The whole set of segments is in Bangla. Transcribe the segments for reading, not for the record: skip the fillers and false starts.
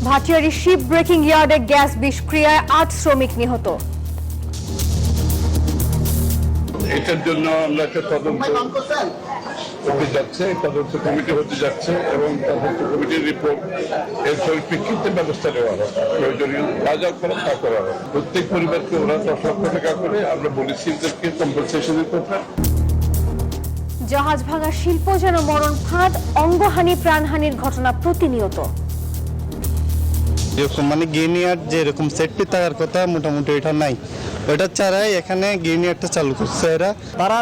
ভাটিয়ারি শিপ ব্রেকিং ইয়ার্ডে গ্যাস বিষক্রিয়ায় ৮ শ্রমিক নিহত। এটার জন্য আমরা একটা তদন্ত হতে যাচ্ছে, তদন্ত কমিটি হতে যাচ্ছে এবং তদন্ত কমিটির রিপোর্ট এর পরিপ্রেক্ষিতে ব্যবস্থা নেওয়া হবে। প্রয়োজনীয় যা যা করে তা করা হবে। প্রত্যেক পরিবারকে ওরা ১০ লক্ষ টাকা করে আমরা বলেছি এদেরকে কম্পেনসেশনের কথা। জাহাজ ভাঙা শিল্প যেন মরণ ফাঁদ, অঙ্গহানি প্রাণহানির ঘটনা প্রতিনিয়ত। যেরকম গিনিয়ার যেরকম সেফটি থাকার কথা মোটামুটি এটা নাই, ওইটা ছাড়াই এখানে গিনিয়ারটা চালু করছে এরা। তারা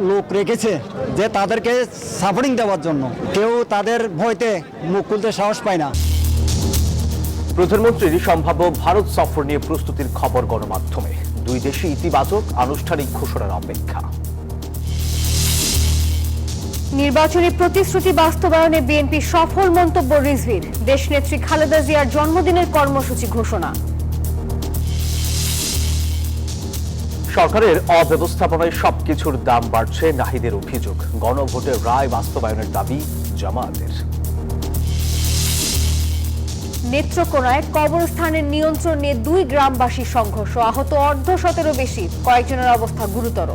লোক রেখেছে যে তাদেরকে সাপোর্টিং দেওয়ার জন্য, কেউ তাদের ভয়তে মুখ খুলতে সাহস পায় না। প্রধানমন্ত্রীর সম্ভাব্য ভারত সফর নিয়ে প্রস্তুতির খবর গণমাধ্যমে, দুই দেশই ইতিবাচক আনুষ্ঠানিক ঘোষণার অপেক্ষা। নির্বাচনী প্রতিশ্রুতি বাস্তবায়নে বিএনপি সফল মন্তব্য রিজভীর, দেশনেত্রী খালেদা জিয়ার জন্মদিনের কর্মসূচি ঘোষণা। সরকারের অব্যবস্থাপনায় সবকিছুর দাম বাড়ছে, নাহিদের অভিযোগ। গণভোটের রায় বাস্তবায়নের দাবি জামায়াতের। নেত্রকোনায় কবরস্থানের নিয়ন্ত্রণ নিয়ে ২ গ্রামবাসী সংঘর্ষ, আহত অর্ধশতেরও বেশি, কয়েকজনের অবস্থা গুরুতর।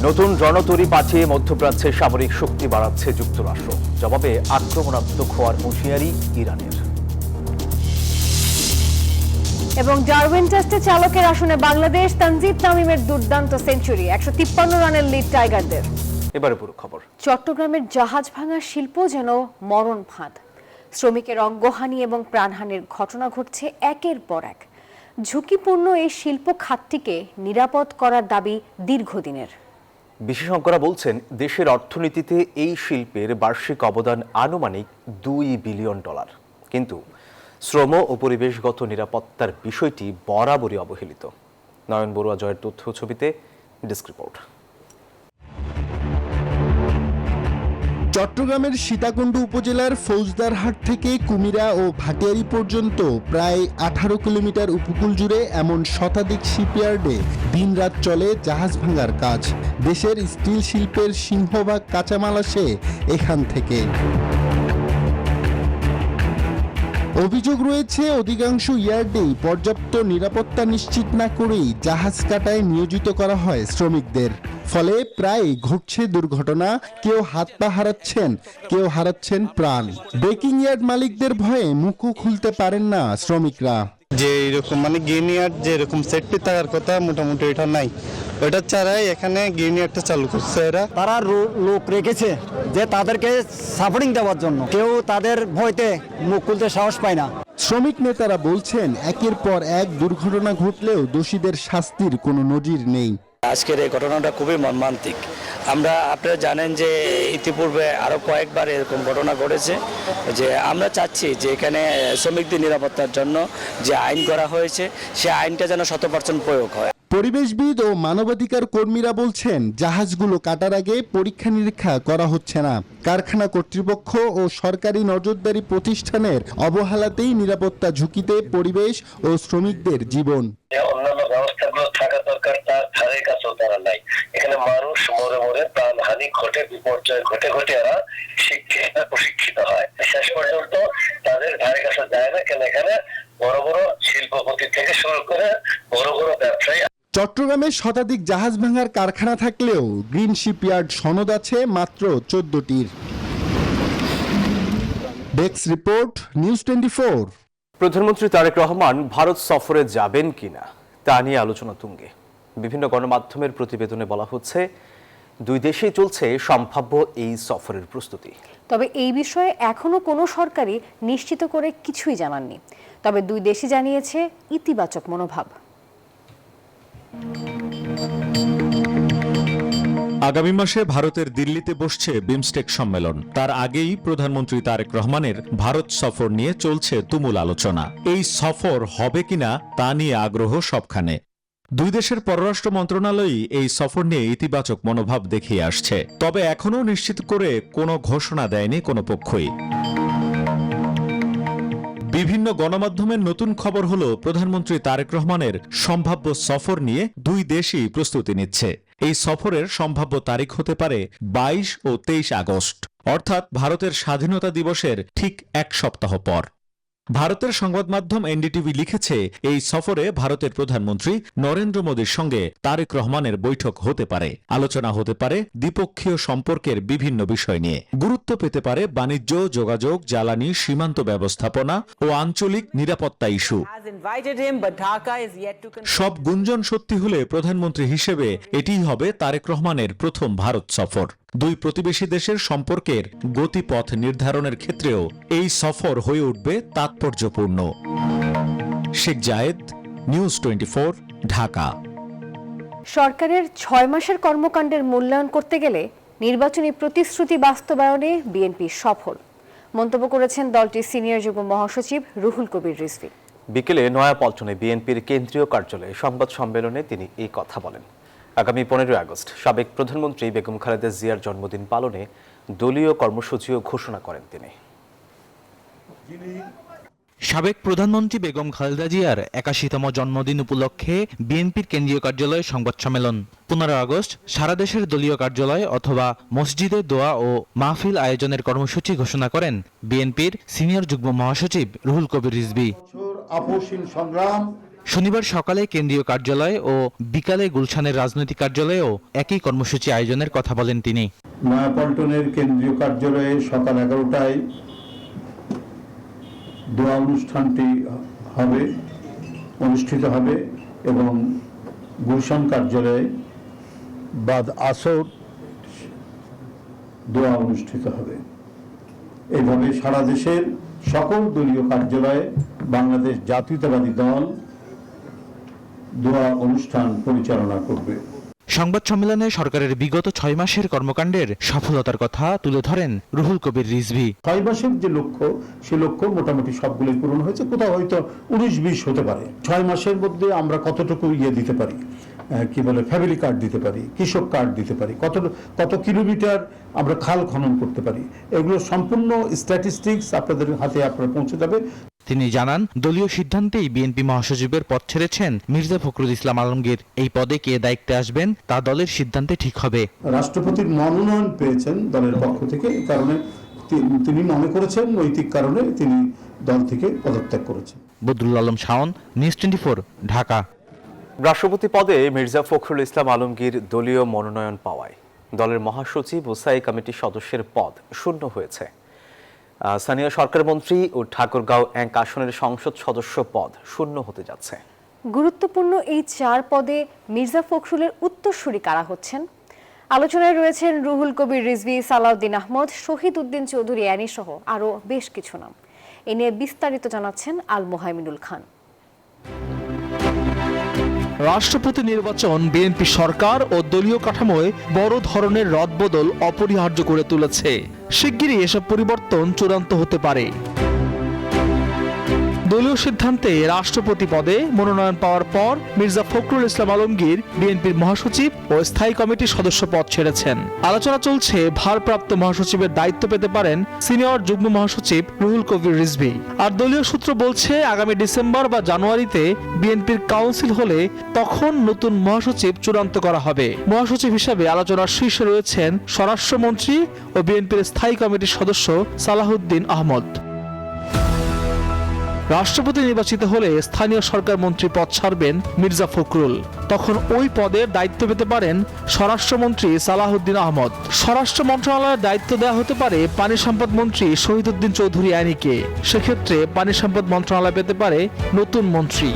নতুন রণতরী পাঠিয়ে মধ্যপ্রাচ্যে সামরিক শক্তি বাড়াচ্ছে যুক্তরাষ্ট্র, জবাবে আক্রমণাত্মক হওয়ার হুঁশিয়ারি ইরানের। এবং ডারউইন টেস্টে চালকের আসনে বাংলাদেশ, তানজিদ তামিমের দুর্দান্ত সেঞ্চুরি, ১৫৩ রানের লিড টাইগারদের। এবারে পুরো খবর। চট্টগ্রামের জাহাজ ভাঙা শিল্প যেন মরণ ফাঁদ, শ্রমিকের অঙ্গহানি এবং প্রাণহানির ঘটনা ঘটছে একের পর এক। ঝুঁকিপূর্ণ এই শিল্প খাতটিকে নিরাপদ করার দাবি দীর্ঘদিনের। বিশেষজ্ঞরা বলছেন, দেশের অর্থনীতিতে এই শিল্পের বার্ষিক অবদান আনুমানিক $2 বিলিয়ন। কিন্তু শ্রম ও পরিবেশগত নিরাপত্তার বিষয়টি বরাবরই অবহেলিত। নয়ন বড়ুয়া জয়ের তথ্য ছবিতে ডেস্ক রিপোর্ট। চট্টগ্রামের সীতাকুণ্ড উপজেলার ফৌজদারহাট থেকে কুমিরা ও ভাটিয়ারি পর্যন্ত প্রায় 18 কিলোমিটার উপকূল জুড়ে এমন শতাধিক শিপইয়ার্ডে দিনরাত চলে জাহাজ ভাঙার কাজ। দেশের স্টিল শিল্পের সিংহভাগ কাঁচামাল আসে এখান থেকে। অভিযোগ রয়েছে, অধিকাংশ ইয়ার্ডেই পর্যাপ্ত নিরাপত্তা নিশ্চিত না করেই জাহাজ কাটায় নিয়োজিত করা হয় শ্রমিকদের। ফলে প্রায় ঘটছে দুর্ঘটনা, কেউ হাত পা হারাচ্ছেন, কেউ হারাচ্ছেন প্রাণ। ব্রেকিং ইয়ার্ড মালিকদের ভয়ে মুখও খুলতে পারেন না শ্রমিকরা। যে এরকম গিনিয়ার যেরকম সেফটি থাকার কথা মোটামুটি এটা নাই, ওইটা ছাড়াই এখানে গিনিয়ারটা চালু করছে এরা। তারা লোক রেখেছে যে তাদেরকে সাপোর্টিং দেওয়ার জন্য, কেউ তাদের ভয়তে মুখ খুলতে সাহস পায় না। শ্রমিক নেতারা বলছেন, একের পর এক দুর্ঘটনা ঘটলেও দোষীদের শাস্তির কোনো নজির নেই। আজকের এই ঘটনাটা খুবই মর্মান্তিক। আপনারা জানেন যে ইতিপূর্বে আরও কয়েকবার এরকম ঘটনা ঘটেছে। যে আমরা চাচ্ছি যে এখানে শ্রমিকদের নিরাপত্তার জন্য যে আইন করা হয়েছে, সে আইনটা যেন 100% প্রয়োগ হয়। পরিবেশবিদ ও মানবাধিকার কর্মীরা বলছেন, জাহাজগুলো কাটার আগে পরীক্ষা নিরীক্ষা করা হচ্ছে না। কারখানা কর্তৃপক্ষ ও সরকারি নজরদারি প্রতিষ্ঠানের অবহেলাতেই নিরাপত্তা ঝুঁকিতে পরিবেশ ও শ্রমিকদের জীবন। অন্যান্য ব্যবস্থাগুলো থাকা দরকার, তার ধারে কাছেও তারা নাই। এখানে মানুষ মরে মরে প্রাণহানি ঘটে, বিপর্যয় ঘটে এরা প্রশিক্ষিত হয়। শেষ পর্যন্ত তাদের ধারে কাছে যায় না, কেন এখানে বড় বড় শিল্পপতি থেকে শুরু করে বড় বড় ব্যবসায়ী। চট্টগ্রামে শতাধিক জাহাজ ভাঙার কারখানা থাকলেও গ্রিন শিপইয়ার্ড সনদ আছে মাত্র 14টির। Desk report, news 24। প্রধানমন্ত্রী তারেক রহমান ভারত সফরে যাবেন কিনা তা নিয়ে আলোচনা তুঙ্গে। বিভিন্ন গণমাধ্যমের প্রতিবেদনে বলা হচ্ছে, দুই দেশেই চলছে সম্ভাব্য এই সফরের প্রস্তুতি। তবে এই বিষয়ে এখনো কোনো সরকারই নিশ্চিত করে কিছুই জানাননি। তবে দুই দেশই জানিয়েছে ইতিবাচক মনোভাব। আগামী মাসে ভারতের দিল্লিতে বসছে বিমস্টেক সম্মেলন। তার আগেই প্রধানমন্ত্রী তারেক রহমানের ভারত সফর নিয়ে চলছে তুমুল আলোচনা। এই সফর হবে কিনা তা নিয়ে আগ্রহ সবখানে। দুই দেশের পররাষ্ট্র মন্ত্রণালয়ই এই সফর নিয়ে ইতিবাচক মনোভাব দেখিয়ে আসছে। তবে এখনও নিশ্চিত করে কোনো ঘোষণা দেয়নি কোনো পক্ষই। বিভিন্ন গণমাধ্যমের নতুন খবর হলো, প্রধানমন্ত্রী তারেক রহমানের সম্ভাব্য সফর নিয়ে দুই দেশই প্রস্তুতি নিচ্ছে। এই সফরের সম্ভাব্য তারিখ হতে পারে 22 ও 23 আগস্ট। অর্থাৎ ভারতের স্বাধীনতা দিবসের ঠিক এক সপ্তাহ পর। ভারতের সংবাদ মাধ্যম এনডিটিভি লিখেছে, এই সফরে ভারতের প্রধানমন্ত্রী নরেন্দ্র মোদীর সঙ্গে তারেক রহমানের বৈঠক হতে পারে। আলোচনা হতে পারে দ্বিপক্ষীয় সম্পর্কের বিভিন্ন বিষয় নিয়ে। গুরুত্ব পেতে পারে বাণিজ্য, যোগাযোগ, জ্বালানি, সীমান্ত ব্যবস্থাপনা ও আঞ্চলিক নিরাপত্তা ইস্যু। সব গুঞ্জন সত্যি হলে প্রধানমন্ত্রী হিসেবে এটিই হবে তারেক রহমানের প্রথম ভারত সফর। দুই প্রতিবেশী দেশের সম্পর্কের গতিপথ নির্ধারণের ক্ষেত্রেও এই সফর হয়ে উঠবে তাৎপর্যপূর্ণ। শেখ জায়েদ, নিউজ 24, ঢাকা। সরকারের 6 মাসের কর্মকাণ্ডের মূল্যায়ন করতে গেলে নির্বাচনী প্রতিশ্রুতি বাস্তবায়নে বিএনপি সফল মন্তব্য করেছেন দলটির সিনিয়র যুগ্ম মহাসচিব রুহুল কবির রিজভী। বিকেলে নয়াপল্টনে বিএনপির কেন্দ্রীয় কার্যালয়ে সংবাদ সম্মেলনে তিনি এই কথা বলেন। আগামী 15 আগস্ট সাবেক প্রধানমন্ত্রী বেগম খালেদা জিয়ার জন্মদিন পালনে দলীয় কর্মসূচিও ঘোষণা করেন তিনি। সাবেক প্রধানমন্ত্রী বেগম খালেদা জিয়ার 81তম জন্মদিন উপলক্ষে বিএনপির কেন্দ্রীয় কার্যালয়ে সংবাদ সম্মেলন। 15 আগস্ট সারা দেশের দলীয় কার্যালয় অথবা মসজিদে দোয়া ও মাহফিল আয়োজনের কর্মসূচি ঘোষণা করেন বিএনপির সিনিয়র যুগ্ম মহাসচিব রুহুল কবির রিজভী। শনিবার সকালে কেন্দ্রীয় কার্যালয় ও বিকালে গুলশানের রাজনৈতিক কার্যালয়েও একই কর্মসূচি আয়োজনের কথা বলেন তিনি। নয়াপল্টনের কেন্দ্রীয় কার্যালয়ে সকাল 11টায় দোয়া অনুষ্ঠানটি অনুষ্ঠিত হবে এবং গুলশান কার্যালয়ে বাদ আসর দোয়া অনুষ্ঠিত হবে। এইভাবে সারা দেশের সকল দলীয় কার্যালয়ে বাংলাদেশ জাতীয়তাবাদী দল দোয়া অনুষ্ঠান পরিচালনা করবে। সংবাদ সম্মেলনে সরকারের বিগত 6 মাসের কর্মকাণ্ডের সফলতার কথা তুলে ধরেন রুহুল কবির রিজভী। 6 মাসের যে লক্ষ্য, সে লক্ষ্য মোটামুটি সবগুলোই পূরণ হয়েছে, কোথাও হয়তো 19-20 হতে পারে। 6 মাসের মধ্যে আমরা কতটুকু দিতে পারি, কি বলে ফ্যামিলি কার্ড দিতে পারি, কৃষক কার্ড দিতে পারি, কত কিলোমিটার আমরা খাল খনন করতে পারি, এগুলো সম্পূর্ণ স্ট্যাটিস্টিক্স আপনাদের হাতে আপনারা পৌঁছে যাবে। তিনি জানান, দলীয় সিদ্ধান্তেই বিএনপি মহাসচিবের পদ ছেড়েছেন মির্জা ফখরুল ইসলাম আলমগীর। এই পদে কে দায়িত্বে আসবেন তা দলের সিদ্ধান্তে ঠিক হবে। রাষ্ট্রপতির মনোনয়ন পেয়েছেন দলের পক্ষ থেকে, এই কারণে তিনি মনে করেছেন নৈতিক কারণে তিনি দল থেকে পদত্যাগ করেছেন। বদরুল আলম শাওন, নিউজ 24, ঢাকা। রাষ্ট্রপতি পদে মির্জা ফখরুল ইসলাম আলমগীর দলীয় মনোনয়ন পাওয়ায় দলের মহাসচিব ও স্থায়ী কমিটির সদস্যের পদ শূন্য হয়েছে। স্থানীয় সরকার মন্ত্রী ও ঠাকুরগাঁও 1 আসনের সংসদ সদস্য পদ শূন্য হতে যাচ্ছে। গুরুত্বপূর্ণ এই 4 পদে মির্জা ফখরুলের উত্তরসূরি কারা হচ্ছেন? আলোচনায় রয়েছেন রুহুল কবির রিজভী, সালাউদ্দিন আহমদ, শহীদ উদ্দিন চৌধুরী অ্যানি সহ আরও বেশ কিছু নাম। এ নিয়ে বিস্তারিত জানাচ্ছেন আল মোহাইমিনুল খান। রাষ্ট্রপতি নির্বাচন বিএনপি সরকার ও দলীয় কাঠামোয় বড় ধরনের রদবদল অপরিহার্য করে তুলেছে। শিগগিরই এসব পরিবর্তন চূড়ান্ত হতে পারে। দলীয় সিদ্ধান্তে রাষ্ট্রপতি পদে মনোনয়ন পাওয়ার পর মির্জা ফখরুল ইসলাম আলমগীর বিএনপির মহাসচিব ও স্থায়ী কমিটির সদস্য পদ ছেড়েছেন। আলোচনা চলছে ভারপ্রাপ্ত মহাসচিবের দায়িত্ব পেতে পারেন সিনিয়র যুগ্ম মহাসচিব রুহুল কবির রিজভী। আর দলীয় সূত্র বলছে, আগামী ডিসেম্বর বা জানুয়ারিতে বিএনপির কাউন্সিল হলে তখন নতুন মহাসচিব চূড়ান্ত করা হবে। মহাসচিব হিসেবে আলোচনার শীর্ষে রয়েছেন স্বরাষ্ট্রমন্ত্রী ও বিএনপির স্থায়ী কমিটির সদস্য সালাহুদ্দিন আহমদ। রাষ্ট্রপতি নির্বাচিত হলে স্থানীয় সরকার মন্ত্রী পদ ছাড়বেন মির্জা ফখরুল। তখন ওই পদের দায়িত্ব পেতে পারেন স্বরাষ্ট্রমন্ত্রী সালাহুদ্দিন আহমদ। স্বরাষ্ট্র মন্ত্রণালয়ের দায়িত্ব দেওয়া হতে পারে পানি সম্পদ মন্ত্রী শহীদ উদ্দিন চৌধুরী অ্যানিকে। সেক্ষেত্রে পানি সম্পদ মন্ত্রণালয় পেতে পারে নতুন মন্ত্রী।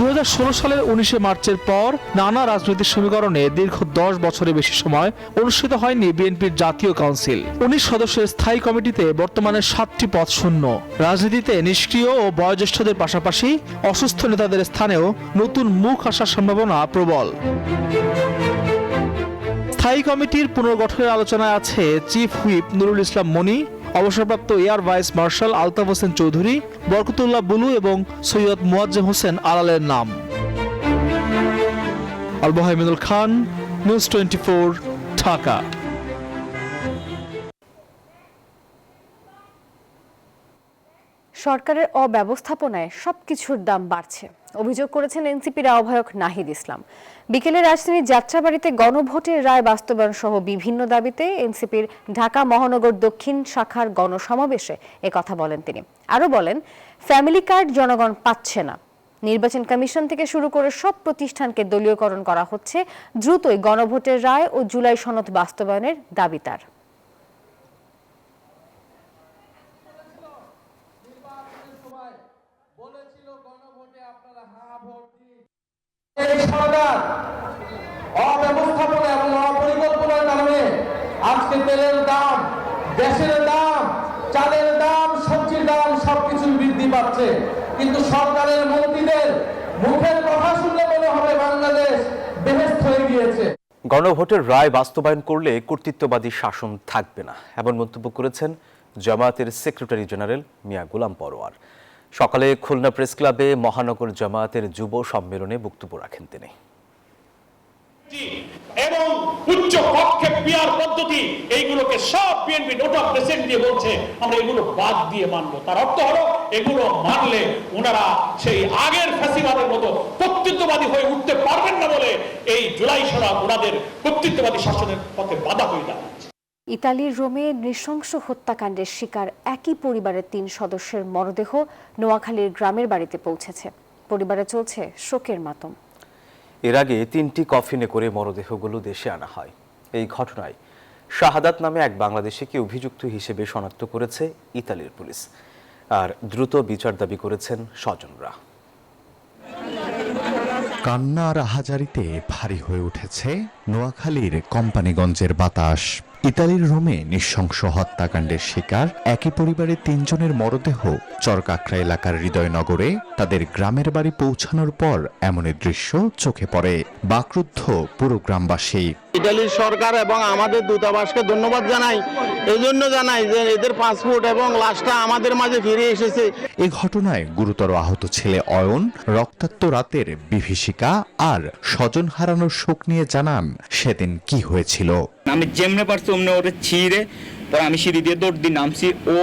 2016 সালের 19 মার্চের পর নানা রাজনৈতিক সমীকরণে দীর্ঘ 10 বছরের বেশি সময় অনুষ্ঠিত হয়নি বিএনপির জাতীয় কাউন্সিল। 19 সদস্যের স্থায়ী কমিটিতে বর্তমানে 7টি পদ শূন্য। রাজনীতিতে নিষ্ক্রিয় ও বয়োজ্যেষ্ঠদের পাশাপাশি অসুস্থ নেতাদের স্থানেও নতুন মুখ আসার সম্ভাবনা প্রবল। স্থায়ী কমিটির পুনর্গঠনের আলোচনায় আছে চিফ হুইপ নুরুল ইসলাম মনি, অবসরপ্রাপ্ত air vice marshal Altaf Hossain Chowdhury, Barkatullah Bulu এবং সৈয়দ মুয়াজ্জেম হোসেন আলালের নাম। আল মোহাইমিনুল খান, নিউজ 24, ঢাকা। সরকারের অব্যবস্থাপনায় সবকিছুর দাম বাড়ছে। অভিযোগ করেছেন এনসিপির আহ্বায়ক নাহিদ ইসলাম। বিকেলে রাজধানীর যাত্রাবাড়িতে গণভোটের রায় বাস্তবায়ন সহ বিভিন্ন দাবিতে এনসিপির ঢাকা মহানগর দক্ষিণ শাখার গণসমাবেশে একথা বলেন তিনি। আরও বলেন, ফ্যামিলি কার্ড জনগণ পাচ্ছে না। নির্বাচন কমিশন থেকে শুরু করে সব প্রতিষ্ঠানকে দলীয়করণ করা হচ্ছে। দ্রুতই গণভোটের রায় ও জুলাই সনদ বাস্তবায়নের দাবি তার। এই সরকার অব্যবস্থাপনা এবং অপরিকল্পনার কারণে আজকে তেলের দাম, গ্যাসের দাম, চালের দাম, সবজির দাম সবকিছু বৃদ্ধি পাচ্ছে। কিন্তু সরকারের মন্ত্রীদের মুখের কথা শুনলে মনে হবে বাংলাদেশ বেহেশত হয়ে গিয়েছে। গণভোটের রায় বাস্তবায়ন করলে কর্তৃত্ববাদী শাসন থাকবে না, এমন মন্তব্য করেছেন জামায়াতের সেক্রেটারি জেনারেল মিয়া গোলাম পরোয়ার। সকালে খুলনা প্রেস ক্লাবে মহানগর জামায়াতের যুব সম্মেলনে বক্তব্য রাখেন তিনি। এবং উচ্চ কক্ষে পিয়ার পদ্ধতি এইগুলোকে সব বিএনপি নোট অফ ডিসেন্ট দিয়ে বলছে আমরা এগুলো বাদ দিয়ে মানবো। তার অর্থ হলো এগুলো মানলে ওনারা সেই আগের ফ্যাসিবাদের মতো কর্তৃত্ববাদী হয়ে উঠতে পারবেন না বলে এই জুলাই সনদ ওনাদের কর্তৃত্ববাদী শাসনের পথে বাধা হয়ে দাঁড়াচ্ছে। ইতালির রোমে নৃশংস হত্যাকাণ্ডের শিকার একই পরিবারের 3 সদস্যের মরদেহ নোয়াখালীর গ্রামের বাড়িতে পৌঁছেছে। পরিবারে চলছে শোকের মাতম। এর আগে 3টি কফিনে করে মরদেহগুলো দেশে আনা হয়। এই ঘটনায় শাহাদাত নামে এক বাংলাদেশিকে অভিযুক্ত হিসেবে শনাক্ত করেছে ইতালির পুলিশ, আর দ্রুত বিচার দাবি করেছেন স্বজনরা। কান্না আর আহাজারিতে ভারী হয়ে উঠেছে নোয়াখালীর কোম্পানিগঞ্জের বাতাস। ইতালির রোমে নৃশংস হত্যাকাণ্ডের শিকার একই পরিবারের 3 জনের মরদেহ চরকাকড়া এলাকার হৃদয়নগরে তাদের গ্রামের বাড়ি পৌঁছানোর পর এমনই দৃশ্য চোখে পড়ে। বাকরুদ্ধ পুরো গ্রামবাসী। ইতালির সরকার এবং আমাদের দূতাবাসকে ধন্যবাদ জানাই, এই জন্য জানাই যে এদের পাসপোর্ট এবং লাশটা আমাদের মাঝে ফিরে এসেছে। এই ঘটনায় গুরুতর আহত ছেলে অয়ন রক্তাক্ত রাতের বিভীষিকা আর স্বজন হারানোর শোক নিয়ে জানান সেদিন কি হয়েছিল। আমি যেমনে পারছি অমনে ওরে ছিঁড়ে পরে আমি সিঁড়ি দিয়ে দৌড় দিয়ে নামছি, ও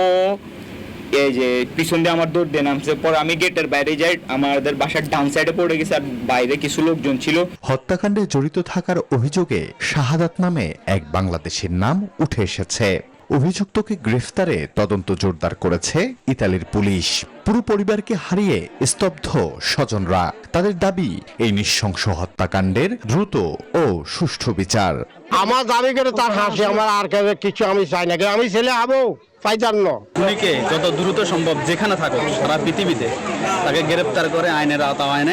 এই যে পিছন দিয়ে আমার দৌড় দিয়ে নামছে। পরে আমি গেটের বাইরে যাই, আমাদের বাসার ডান সাইডে পড়ে গেছে আর বাইরে কিছু লোকজন ছিল। হত্যাকাণ্ডে জড়িত থাকার অভিযোগে শাহাদাত নামে এক বাংলাদেশির নাম উঠে এসেছে। অভিযুক্তকে গ্রেফতারে তদন্ত জোরদার করেছে ইতালির পুলিশ। পুরো পরিবারকে হারিয়ে স্তব্ধ স্বজনরা। তাদের দাবি এই নৃশংস হত্যাকাণ্ডের দ্রুত ও সুষ্ঠু বিচার। আমার দাবি করে তার হাসি, আমার আর কিছু আমি চাই না, আমি ছেলে হবো খুনিকে যত দ্রুত সম্ভব যেখানে থাকুক সারা পৃথিবীতে তাকে গ্রেফতার করে আইনের আওতায়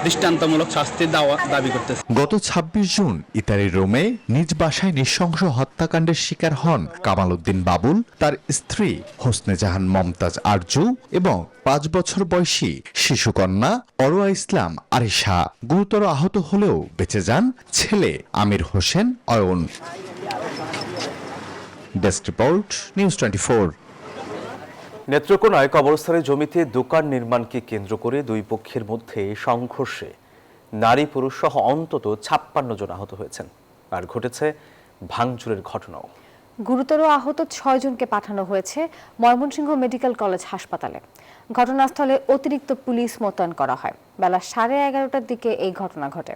দৃষ্টান্তমূলক শাস্তি দেওয়া দাবি করতেছে। গত 26 জুন ইতালির রোমে নিজ বাসায় নৃশংস হত্যাকাণ্ডের শিকার হন কামাল উদ্দিন বাবুল, তার স্ত্রী হোসনে জাহান মমতাজ আরজু এবং 5 বছর বয়সী শিশুকন্যা অরোয়া ইসলাম আরিশা। গুরুতর আহত হলেও বেঁচে যান ছেলে Amir Hossain Ayon. Desk report, news 24। নেত্রকোনায় কবরস্থানের জমিতে দোকান নির্মাণকে কেন্দ্র করে 2 পক্ষের মধ্যে সংঘর্ষে নারী পুরুষ সহ অন্তত 56 জন আহত হয়েছেন, আর ঘটেছে ভাঙচুরের ঘটনাও। গুরুতর আহত 6 জনকে পাঠানো হয়েছে ময়মনসিংহ মেডিকেল কলেজ হাসপাতালে। ঘটনাস্থলে অতিরিক্ত পুলিশ মোতায়েন করা হয়। বেলা 11:30টার দিকে এই ঘটনা ঘটে।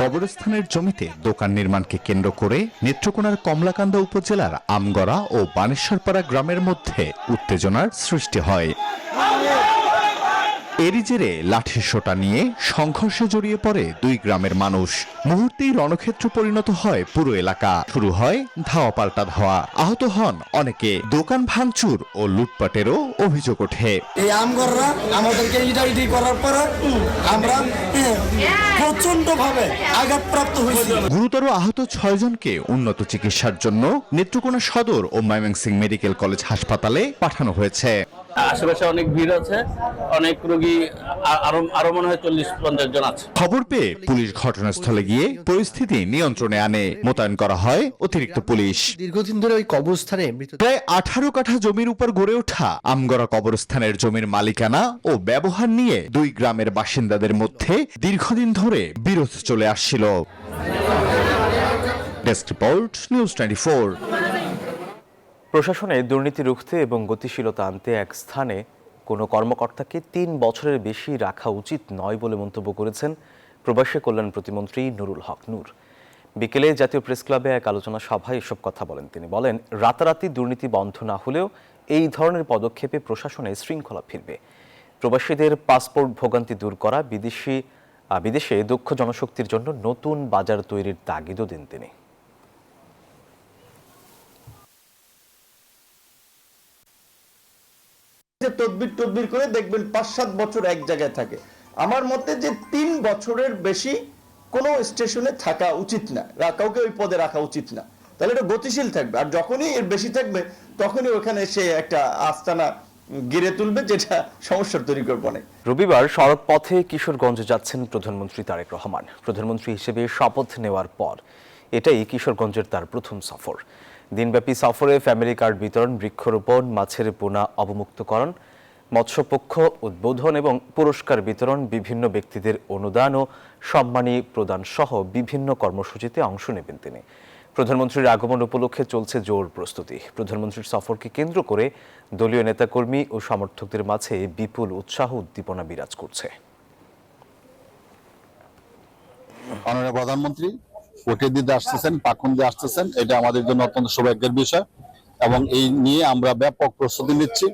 কবরস্থানের জমিতে দোকান নির্মাণকে কেন্দ্র করে নেত্রকোনার কমলাকান্দা উপজেলার আমগড়া ও বানেশ্বরপাড়া গ্রামের মধ্যে উত্তেজনার সৃষ্টি হয়। এরই জেরে লাঠির সোঁটা নিয়ে সংঘর্ষে জড়িয়ে পড়ে 2 গ্রামের মানুষ। মুহূর্তেই রণক্ষেত্র পরিণত হয় পুরো এলাকা। শুরু হয় ধাওয়া পাল্টা ধাওয়া। আহত হন অনেকে। দোকান ভাঙচুর ও লুটপাটেরও অভিযোগ ওঠে। এই আমগররা আমাদেরকে ইডাইডি করার পর আমরা প্রচন্ডভাবে আঘাতপ্রাপ্ত হয়েছি। গুরুতর আহত 6 জনকে উন্নত চিকিৎসার জন্য নেত্রকোনা সদর ও ময়মনসিংহ মেডিকেল কলেজ হাসপাতালে পাঠানো হয়েছে। আশেপাশে অনেক ভিড় আছে, অনেক রোগী, আরো মনে হয় 40-50 জন আছে। খবর পেয়ে পুলিশ ঘটনাস্থলে গিয়ে পরিস্থিতি নিয়ন্ত্রণে আনে। মোতায়েন করা হয় অতিরিক্ত পুলিশ। দীর্ঘদিন ধরে ওই কবরস্থানে প্রায় 18 কাঠা জমির উপর গড়ে ওঠা আমগড়া কবরস্থানের জমির মালিকানা ও ব্যবহার নিয়ে 2 গ্রামের বাসিন্দাদের মধ্যে দীর্ঘদিন ধরে বিরোধ চলে আসছিল। Desk report, news 24। প্রশাসনে দুর্নীতি রুখতে এবং গতিশীলতা আনতে এক স্থানে কোনো কর্মকর্তাকে 3 বছরের বেশি রাখা উচিত নয় বলে মন্তব্য করেছেন প্রবাসী কল্যাণ প্রতিমন্ত্রী নুরুল হক নূর। বিকেলে জাতীয় প্রেস ক্লাবে এক আলোচনা সভায় এসব কথা বলেন তিনি। বলেন, রাতারাতি দুর্নীতি বন্ধ না হলেও এই ধরনের পদক্ষেপে প্রশাসনে শৃঙ্খলা ফিরবে। প্রবাসীদের পাসপোর্ট ভোগান্তি দূর করা, বিদেশে দক্ষ জনশক্তির জন্য নতুন বাজার তৈরির তাগিদও দেন তিনি। তদবির করে দেখবেন 5-7 বছর এক জায়গায় থাকে। আমার মতে যে 3 বছরের বেশি কোনো স্টেশনে থাকা উচিত না, কাউকে ওই পদে রাখা উচিত না, তাহলে এটা গতিশীল থাকবে। আর যখনই এর বেশি থাকবে তখনই ওখানে সে একটা আস্তানা গিরে তুলবে, যেটা সমস্যার তৈরি করবে অনেক। রবিবার সড়ক পথে কিশোরগঞ্জে যাচ্ছেন প্রধানমন্ত্রী তারেক রহমান। প্রধানমন্ত্রী হিসেবে শপথ নেওয়ার পর এটাই কিশোরগঞ্জের তার প্রথম সফর। দিনব্যাপী সফরে ফ্যামিলি কার্ড বিতরণ, বৃক্ষরোপণ, মাছের পোনা অবমুক্তকরণ, মৎস্যপক্ষ উদ্বোধন এবং পুরস্কার বিতরণ, বিভিন্ন ব্যক্তিদের অনুদান ও সম্মানী প্রদান সহ বিভিন্ন কর্মসূচিতে অংশ নেবেন তিনি। প্রধানমন্ত্রীর আগমন উপলক্ষে চলছে জোর প্রস্তুতি। প্রধানমন্ত্রীর সফরকে কেন্দ্র করে দলীয় নেতাকর্মী ও সমর্থকদের মাঝে বিপুল উৎসাহ উদ্দীপনা বিরাজ করছে। মাননীয় প্রধানমন্ত্রী ভোটে দিতে আসতেছেন, পাখন্ডে আসতেছেন, এটা আমাদের জন্য অত্যন্ত সৌভাগ্যের বিষয় এবং এই নিয়ে আমরা ব্যাপক প্রস্তুতি নিচ্ছি।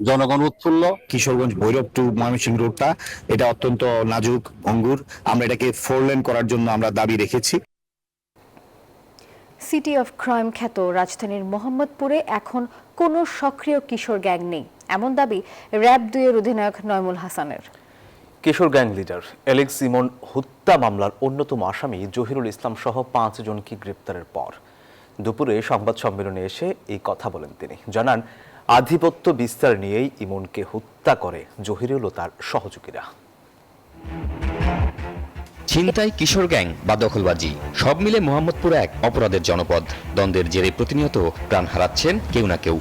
জনগণ উৎফুল্ল। কিশোরগঞ্জ ভৈরব টু ময়মনসিংহ রোডটা এটা অত্যন্ত নাজুক অঙ্গুর, আমরা এটাকে 4 লেন করার জন্য আমরা দাবি রেখেছি। সিটি অফ ক্রাইম খ্যাত রাজধানীর মোহাম্মদপুরে এখন কোনো সক্রিয় কিশোর গ্যাং নেই, এমন দাবি র‍্যাব 2 এর অধিনায়ক নয়মুল হাসানের। কিশোর গ্যাং লিডার অ্যালেক্স ইমন হত্যা মামলার অন্যতম আসামি জহিরুল ইসলাম সহ 5 জনকে গ্রেপ্তারের পর দুপুরে সংবাদ সম্মেলনে এসে এই কথা বলেন তিনি। জানান, আধিপত্য বিস্তার নিয়েই ইমনকে হত্যা করে জহিরুল ও তার সহযোগীরা। ছিনতাই, কিশোর গ্যাং বা দখলবাজি সব মিলে মোহাম্মদপুর এক অপরাধের জনপদ। দ্বন্দ্বের জেরে প্রতিনিয়ত প্রাণ হারাচ্ছেন কেউ না কেউ।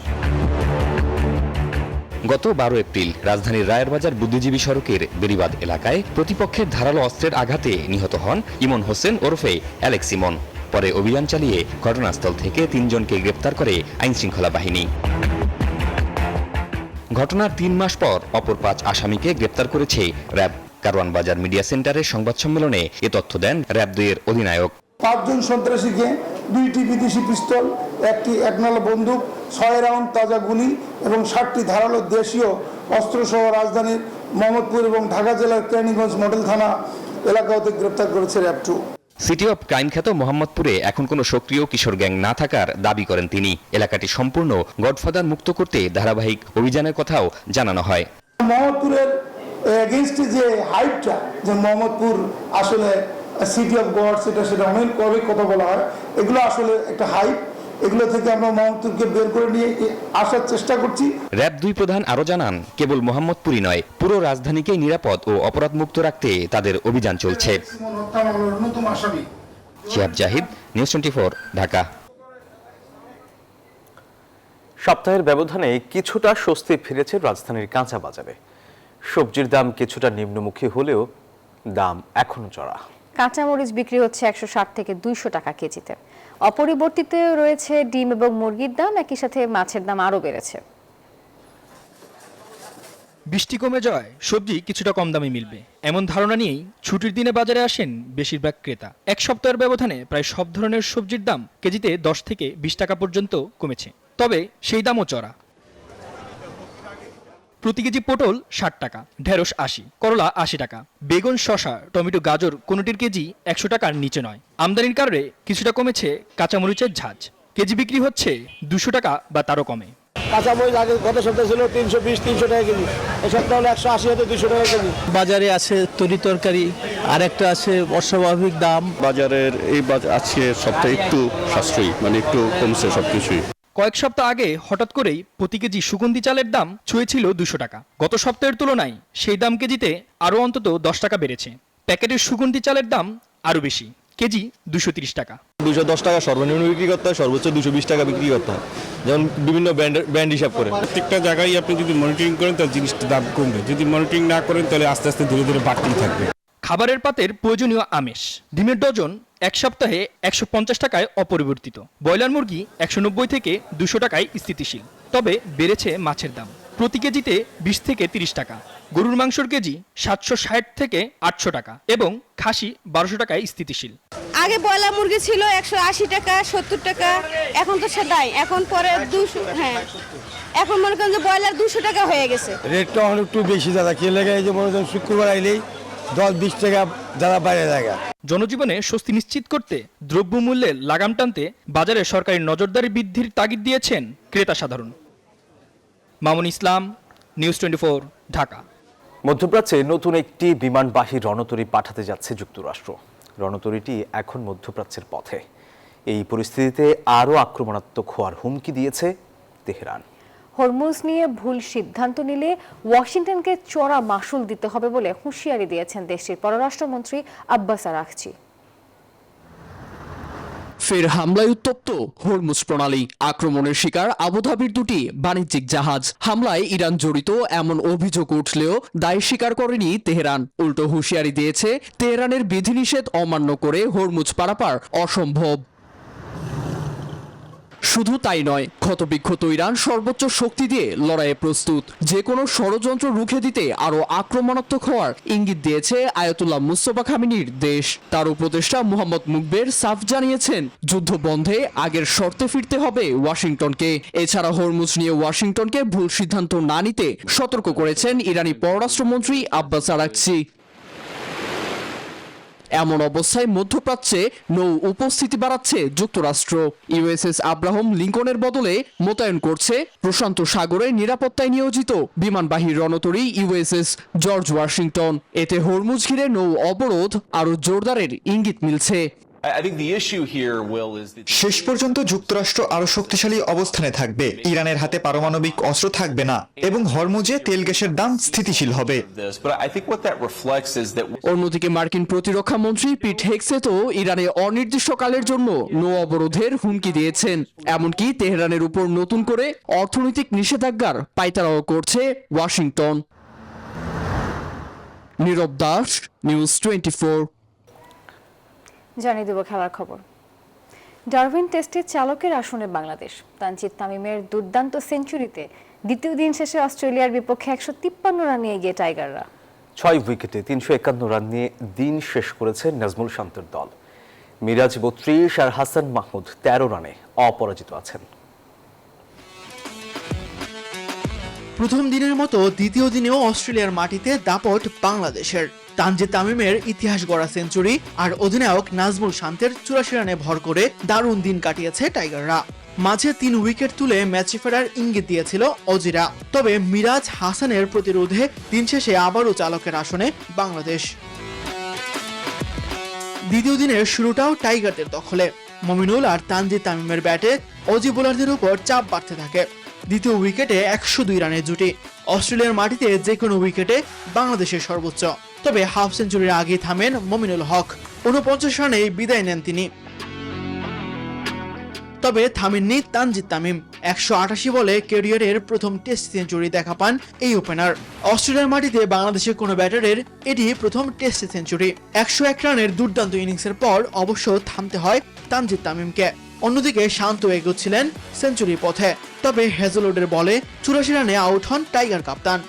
গত 12 এপ্রিল রাজধানীর রায়েরবাজার বুদ্ধিজীবী সড়কের বেরিবাদ এলাকায় প্রতিপক্ষের ধারালো অস্ত্রের আঘাতে নিহত হন ইমন হোসেন ওরফে অ্যালেক্স ইমন। পরে অভিযান চালিয়ে ঘটনাস্থল থেকে 3 জনকে গ্রেপ্তার করে আইনশৃঙ্খলা বাহিনী। ঘটনার 3 মাস পর অপর 5 আসামিকে গ্রেপ্তার করেছে র‍্যাব। কারওয়ান বাজার মিডিয়া সেন্টারের সংবাদ সম্মেলনে এ তথ্য দেন র‍্যাব 2 এর অধিনায়ক। 5 জন সন্ত্রাসীকে 2টি বিদেশি পিস্তল, 1টি 1 বন্দুক, 6 রাউন্ড তাজা গুলি এবং 60টি ধারালো দেশীয় অস্ত্রসহ রাজধানীর মোহাম্মদপুর এবং ঢাকা জেলার কেরানীগঞ্জ মডেল থানা এলাকা হতে গ্রেপ্তার করেছে র‍্যাব 2। সিটি অফ ক্রাইম খ্যাত মোহাম্মদপুরে এখন কোনো সক্রিয় কিশোর গ্যাং না থাকার দাবি করেন তিনি। এলাকাটি সম্পূর্ণ গডফাদার মুক্ত করতে ধারাবাহিক অভিযানের কথাও জানানো হয়। মোহাম্মদপুরের এগেইনস্টে যে হাইপটা, যে মোহাম্মদপুর আসলে সিটি অফ গড, সেটা অনেক কবে কথা বলা হয়, এগুলো আসলে একটা হাইপ। এগুলো থেকে আমরা মোহাম্মদপুরকে বের করে নিয়ে আসার চেষ্টা করছি। র‍্যাব 2 প্রধান আরো জানান, কেবল মোহাম্মদপুরই নয়, পুরো রাজধানীকেই নিরাপদ ও অপরাধ মুক্ত রাখতে তাদের অভিযান চলছে। শিহাব জাহিদ, নিউজ 24, ঢাকা। সপ্তাহের ব্যবধানে কিছুটা স্বস্তি ফিরেছে রাজধানীর কাঁচা বাজারে। সবজির দাম কিছুটা নিম্নমুখী হলেও দাম এখনো চড়া। কাঁচামরিচ বিক্রি হচ্ছে 160 থেকে 200 টাকা কেজিতে। অপরিবর্তিত রয়েছে ডিম এবং মুরগির দাম, একই সাথে মাছের দাম আরও বেড়েছে। বৃষ্টি কমে যাওয়ায় সবজি কিছুটা কম দামে মিলবে, এমন ধারণা নিয়েই ছুটির দিনে বাজারে আসেন বেশিরভাগ ক্রেতা। এক সপ্তাহের ব্যবধানে প্রায় সব ধরনের সবজির দাম কেজিতে 10 থেকে 20 টাকা পর্যন্ত কমেছে, তবে সেই দামও চড়া। প্রতি কেজি পটল 60 টাকা, ঢেঁড়স 80, করলা 80 টাকা, বেগুন, শসা, টমেটো, গাজর কোনোটির কেজি 100 টাকার নিচে নয়। আমদানির কারণে কিছুটা কমেছে কাঁচামরিচের ঝাঁজ, কেজি বিক্রি হচ্ছে 200 টাকা বা তারও কমে। কাঁচামরিচ আগে গত সপ্তাহে ছিল 320-300 টাকা কেজি, এই সপ্তাহে হলো 180 থেকে 200 টাকা কেজি। বাজারে আছে তরি তরকারি, আর একটা আছে অস্বাভাবিক দাম। বাজারের এই আজকে সপ্তাহে একটু সাশ্রয়ী, মানে একটু কমছে সবকিছুই। কয়েক সপ্তাহ আগে হঠাৎ করেই প্রতি কেজি সুগন্ধি চালের দাম ছুঁয়েছিল 200 টাকা। গত সপ্তাহের তুলনায় সেই দাম কেজিতে আরও অন্তত 10 টাকা বেড়েছে। প্যাকেটের সুগন্ধি চালের দাম আরও বেশি, কেজি 230 টাকা। 210 টাকা সর্বনিম্ন বিক্রি করতে হয়, সর্বোচ্চ 220 টাকা বিক্রি করতে হয়, যেমন বিভিন্ন ব্র্যান্ড হিসাব করে। প্রত্যেকটা জায়গায় আপনি যদি মনিটরিং করেন তাহলে জিনিসটার দাম কমবে, যদি মনিটরিং না করেন তাহলে আস্তে আস্তে ধীরে ধীরে বাড়তেই থাকবে। খাবারের পাতের প্রয়োজনীয় আমিষ, ডিমের ডজন 1 সপ্তাহে 150 টাকায় অপরিবর্তিত। ব্রয়লার মুরগি 190 থেকে 200 টাকায় স্থিতিশীল, তবে বেড়েছে মাছের দাম। প্রতি কেজিতে 20 থেকে 30 টাকা। গরুর মাংসের কেজি 760 থেকে 800 টাকা এবং খাসি 1200 টাকায় স্থিতিশীল। আগে ব্রয়লার মুরগি ছিল 180 টাকা 70 টাকা, এখন তো সেটাই, এখন পরে 200, হ্যাঁ এখন মনে করেন যে ব্রয়লার 200 টাকা হয়ে গেছে। রেটটা অনেক একটু বেশি দাদা, কে লেগে এই যে মনে করেন শুক্রবার আইলেই 10-20 টাকা যারা বাইরে জায়গা। জনজীবনে স্বস্তি নিশ্চিত করতে দ্রব্যমূল্যের লাগাম টানতে বাজারে সরকারি নজরদারি বৃদ্ধির তাগিদ দিয়েছেন ক্রেতা সাধারণ। মামুন ইসলাম, নিউজ 24, ঢাকা। মধ্যপ্রাচ্যে নতুন একটি বিমানবাহী রণতরী পাঠাতে যাচ্ছে যুক্তরাষ্ট্র। রণতরীটি এখন মধ্যপ্রাচ্যের পথে। এই পরিস্থিতিতে আরও আক্রমণাত্মক হওয়ার হুমকি দিয়েছে তেহরান। হরমুজ নিয়ে ভুল সিদ্ধান্ত নিলে ওয়াশিংটনকে চড়া মাশুল দিতে হবে বলে হুঁশিয়ারি দিয়েছেন দেশটির পররাষ্ট্রমন্ত্রী আব্বাস আরাগচি। ফের হামলায় উত্তপ্ত হরমুজ প্রণালী। আক্রমণের শিকার আবুধাবির দুটি বাণিজ্যিক জাহাজ। হামলায় ইরান জড়িত এমন অভিযোগ উঠলেও দায় স্বীকার করেনি তেহরান। উল্টো হুঁশিয়ারি দিয়েছে তেহরানের বিধিনিষেধ অমান্য করে হরমুজ পারাপার অসম্ভব। শুধু তাই নয়, ক্ষতবিক্ষত ইরান সর্বোচ্চ শক্তি দিয়ে লড়াইয়ে প্রস্তুত। যে কোনো ষড়যন্ত্র রুখে দিতে আরও আক্রমণাত্মক হওয়ার ইঙ্গিত দিয়েছে আয়াতুল্লাহ মুস্তফা খামেনির দেশ। তার উপদেষ্টা মুহাম্মদ মুকবের সাফ জানিয়েছেন, যুদ্ধ বন্ধে আগের শর্তে ফিরতে হবে ওয়াশিংটনকে। এছাড়া হরমুজ নিয়ে ওয়াশিংটনকে ভুল সিদ্ধান্ত না নিতে সতর্ক করেছেন ইরানি পররাষ্ট্রমন্ত্রী আব্বাস আরাগচি। এমন অবস্থায় মধ্যপ্রাচ্যে নৌ উপস্থিতি বাড়াচ্ছে যুক্তরাষ্ট্র। ইউএসএস আব্রাহাম লিঙ্কনের বদলে মোতায়েন করছে প্রশান্ত সাগরে নিরাপত্তায় নিয়োজিত বিমানবাহী রণতরী ইউএসএস জর্জ ওয়াশিংটন। এতে হরমুজ ঘিরে নৌ অবরোধ আরও জোরদারের ইঙ্গিত মিলছে। শেষ পর্যন্ত যুক্তরাষ্ট্র আরো শক্তিশালী অবস্থানে থাকবে, ইরানের হাতে পারমাণবিক অস্ত্র থাকবে না এবং হরমুজে তেল গ্যাসের দাম স্থিতিশীল হবে। অন্যদিকে মার্কিন প্রতিরক্ষা মন্ত্রী পিট হেগসেথও ইরানে অনির্দিষ্টকালের জন্য নৌ অবরোধের হুমকি দিয়েছেন। এমনকি তেহরানের উপর নতুন করে অর্থনৈতিক নিষেধাজ্ঞার পায়তারাও করছে ওয়াশিংটন। নীরব দাস, নিউজ 24। জানিয়ে দেব খেলার খবর। ডারউইন টেস্টে চালকের আসনে বাংলাদেশ। তানজিদ তামিমের দুর্দান্ত সেঞ্চুরিতে দ্বিতীয় দিন শেষে অস্ট্রেলিয়ার বিপক্ষে 153 রানে এগিয়ে টাইগাররা। 6 উইকেটে 351 রান নিয়ে দিন শেষ করেছে নাজমুল শান্তের দল। মিরাজ 32 আর হাসান মাহমুদ 13 রানে অপরাজিত আছেন। প্রথম দিনের মতো দ্বিতীয় দিনেও অস্ট্রেলিয়ার মাটিতে দাপট বাংলাদেশের। তানজিদ তামিমের ইতিহাস গড়া সেঞ্চুরি আর অধিনায়ক নাজমুল শান্তের 84 রানে ভর করে দারুণ দিন কাটিয়েছে টাইগাররা। মাঝে 3 উইকেট তুলে ম্যাচে ফেরার ইঙ্গিত দিয়েছিল অজিরা। তবে মিরাজ হাসানের প্রতিরোধে দিন শেষে আবারও চালকের আসনে বাংলাদেশ। দ্বিতীয় দিনের শুরুটাও টাইগারদের দখলে। মমিনুল আর তানজিদ তামিমের ব্যাটে অজি বোলারদের উপর চাপ বাড়তে থাকে। দ্বিতীয় উইকেটে 102 রানের জুটি। অস্ট্রেলিয়ার মাটিতে যে কোনো উইকেটে বাংলাদেশের সর্বোচ্চ। তবে হাফ সেঞ্চুরির আগে থামেন মমিনুল হক। 49 রানেই বিদায় নেন তিনি। তবে থামেননি তানজিদ তামিম। 188 বলে ক্যারিয়ারের প্রথম টেস্ট সেঞ্চুরি দেখা পান এই ওপেনার। অস্ট্রেলিয়ার মাটিতে বাংলাদেশের কোনো ব্যাটারের এটি প্রথম টেস্ট সেঞ্চুরি। 101 রানের দুর্দান্ত ইনিংসের পর অবশ্য থামতে হয় তানজিদ তামিমকে। অন্যদিকে শান্ত এগোচ্ছিলেন সেঞ্চুরির পথে। তবে হেজেলউডের বলে 84 রানে আউট হন টাইগার কাপ্তান।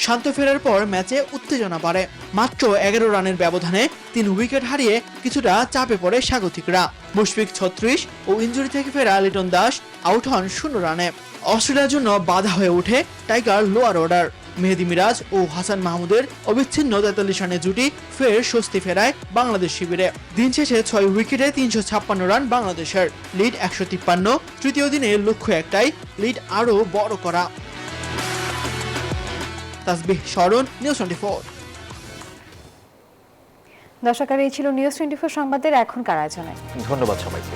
শান্ত ফেরার পর ম্যাচে উত্তেজনা বাড়ে। মাত্র 11 রানের ব্যবধানে 3 উইকেট হারিয়ে কিছুটা চাপে পড়ে স্বাগতিকরা। মুশফিক 36 ও ইনজুরি থেকে ফেরা লিটন দাস আউট হন 0 রানে। অস্ট্রেলিয়ার জন্য বাধা হয়ে ওঠে টাইগার লোয়ার অর্ডার। মেহেদি মিরাজ ও হাসান মাহমুদের অবিচ্ছিন্ন 43 রানের জুটি ফের স্বস্তি ফেরায় বাংলাদেশ শিবিরে। দিন শেষে 6 উইকেটে 356 রান বাংলাদেশের, লিড 153। তৃতীয় দিনে লক্ষ্য একটাই, লিড আরও বড় করা। তাসবিহ শরণ, নিউজ 24। দর্শক, এই ছিল নিউজ 24 সংবাদের এখনকার আয়োজনে। ধন্যবাদ সবাইকে।